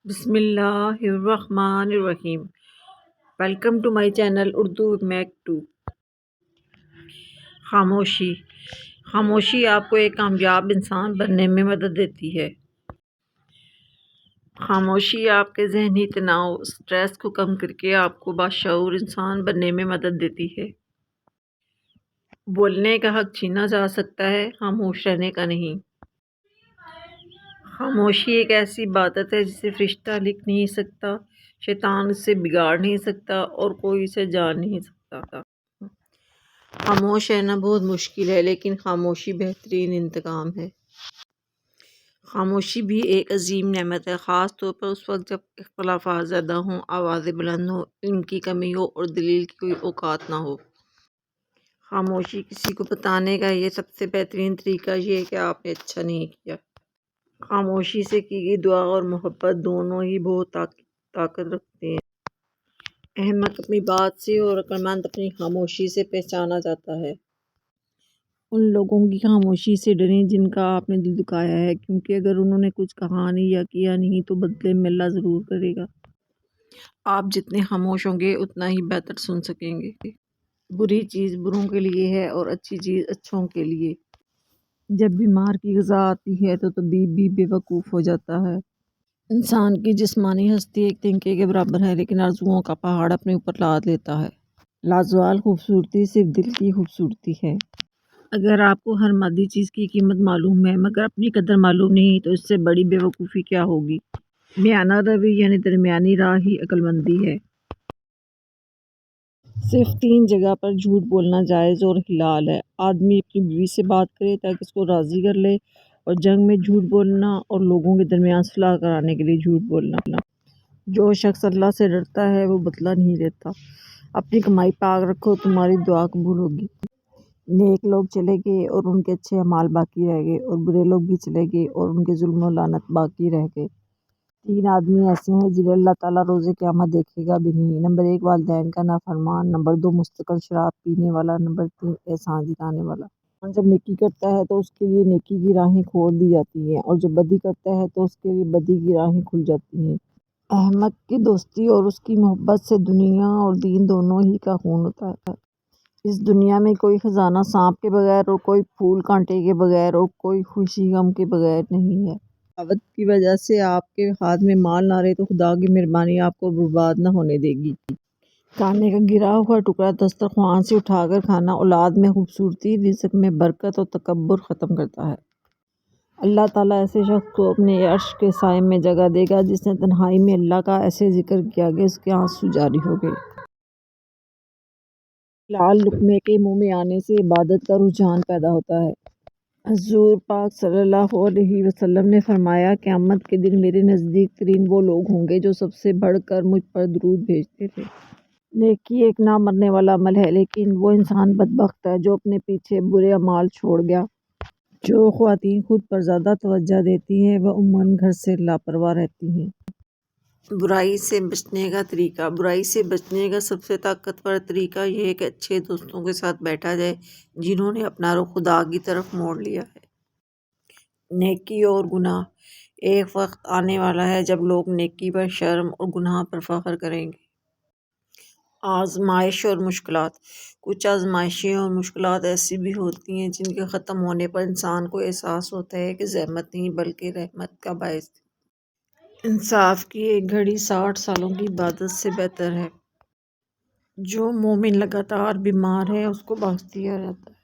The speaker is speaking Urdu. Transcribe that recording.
بسم اللہ الرحمن الرحیم۔ Welcome to my channel Urdu make 2۔ خاموشی خاموشی آپ کو ایک کامیاب انسان بننے میں مدد دیتی ہے۔ خاموشی آپ کے ذہنی تناؤ سٹریس کو کم کر کے آپ کو باشعور انسان بننے میں مدد دیتی ہے۔ بولنے کا حق چھینا جا سکتا ہے، خاموش رہنے کا نہیں۔ خاموشی ایک ایسی عبادت ہے جسے فرشتہ لکھ نہیں سکتا، شیطان اسے بگاڑ نہیں سکتا اور کوئی اسے جان نہیں سکتا۔ خاموش رہنا بہت مشکل ہے، لیکن خاموشی بہترین انتقام ہے۔ خاموشی بھی ایک عظیم نعمت ہے، خاص طور پر اس وقت جب اختلافات زیادہ ہوں، آوازیں بلند ہوں، علم کی کمی ہو اور دلیل کی کوئی اوقات نہ ہو۔ خاموشی کسی کو بتانے کا یہ سب سے بہترین طریقہ یہ ہے کہ آپ نے اچھا نہیں کیا۔ خاموشی سے کی گئی دعا اور محبت دونوں ہی بہت طاقت رکھتے ہیں۔ احمق اپنی بات سے اور عقلمند اپنی خاموشی سے پہچانا جاتا ہے۔ ان لوگوں کی خاموشی سے ڈریں جن کا آپ نے دل دکھایا ہے، کیونکہ اگر انہوں نے کچھ کہا نہیں یا کیا نہیں تو بدلے میں اللہ ضرور کرے گا۔ آپ جتنے خاموش ہوں گے اتنا ہی بہتر سن سکیں گے۔ بری چیز بروں کے لیے ہے اور اچھی چیز اچھوں کے لیے۔ جب بیمار کی غذا آتی ہے تو طبیب بھی بے وقوف ہو جاتا ہے۔ انسان کی جسمانی ہستی ایک تنکے کے برابر ہے، لیکن آرزوؤں کا پہاڑ اپنے اوپر لاد لیتا ہے۔ لازوال خوبصورتی صرف دل کی خوبصورتی ہے۔ اگر آپ کو ہر مادی چیز کی قیمت معلوم ہے مگر اپنی قدر معلوم نہیں تو اس سے بڑی بے وقوفی کیا ہوگی۔ میانہ روی یعنی درمیانی راہ ہی عقل مندی ہے۔ صرف 3 جگہ پر جھوٹ بولنا جائز اور حلال ہے۔ آدمی اپنی بیوی سے بات کرے تاکہ اس کو راضی کر لے، اور جنگ میں جھوٹ بولنا، اور لوگوں کے درمیان صلح کرانے کے لیے جھوٹ بولنا۔ جو شخص اللہ سے ڈرتا ہے وہ بدلہ نہیں لیتا۔ اپنی کمائی پاک رکھو، تمہاری دعا قبول ہوگی۔ نیک لوگ چلے گئے اور ان کے اچھے اعمال باقی رہ گئے، اور برے لوگ بھی چلے گئے اور ان کے ظلم و لعنت باقی رہ گئے۔ 3 آدمی ایسے ہیں جنہیں اللہ تعالیٰ روز قیامت دیکھے گا بھی نہیں۔ نمبر 1 والدین کا نافرمان، نمبر 2 مستقل شراب پینے والا، نمبر 3 احسان جتانے والا۔ انسان جب نیکی کرتا ہے تو اس کے لیے نیکی کی راہیں کھول دی جاتی ہیں، اور جب بدی کرتا ہے تو اس کے لیے بدی کی راہیں کھل جاتی ہیں۔ احمق کی دوستی اور اس کی محبت سے دنیا اور دین دونوں ہی کا خون ہوتا ہے۔ اس دنیا میں کوئی خزانہ سانپ کے بغیر، اور کوئی پھول کانٹے کے بغیر، اور کوئی خوشی غم کے بغیر نہیں ہے۔ دعوت کی وجہ سے آپ کے ہاتھ میں مال نہ رہے تو خدا کی مہربانی آپ کو برباد نہ ہونے دے گی۔ کھانے کا گرا ہوا ٹکڑا دسترخوان سے اٹھا کر کھانا اولاد میں خوبصورتی، رزق میں برکت اور تکبر ختم کرتا ہے۔ اللہ تعالیٰ ایسے شخص کو اپنے عرش کے سائے میں جگہ دے گا جس نے تنہائی میں اللہ کا ایسے ذکر کیا کہ اس کے آنسو جاری ہو گئے۔ حلال لقمے کے منہ میں آنے سے عبادت کا رجحان پیدا ہوتا ہے۔ حضور پاک صلی اللہ علیہ وسلم نے فرمایا، قیامت کے دن میرے نزدیک ترین وہ لوگ ہوں گے جو سب سے بڑھ کر مجھ پر درود بھیجتے تھے۔ نیکی ایک نہ مرنے والا عمل ہے، لیکن وہ انسان بدبخت ہے جو اپنے پیچھے برے اعمال چھوڑ گیا۔ جو خواتین خود پر زیادہ توجہ دیتی ہیں وہ عموماً گھر سے لاپرواہ رہتی ہیں۔ برائی سے بچنے کا طریقہ۔ برائی سے بچنے کا سب سے طاقتور طریقہ یہ ہے کہ اچھے دوستوں کے ساتھ بیٹھا جائے جنہوں نے اپنا رخ خدا کی طرف موڑ لیا ہے۔ نیکی اور گناہ۔ ایک وقت آنے والا ہے جب لوگ نیکی پر شرم اور گناہ پر فخر کریں گے۔ آزمائش اور مشکلات۔ کچھ آزمائشیں اور مشکلات ایسی بھی ہوتی ہیں جن کے ختم ہونے پر انسان کو احساس ہوتا ہے کہ زحمت نہیں بلکہ رحمت کا باعث تھی۔ انصاف کی ایک گھڑی 60 سالوں کی عبادت سے بہتر ہے۔ جو مومن لگاتار بیمار ہے اس کو بخش دیا جاتا ہے۔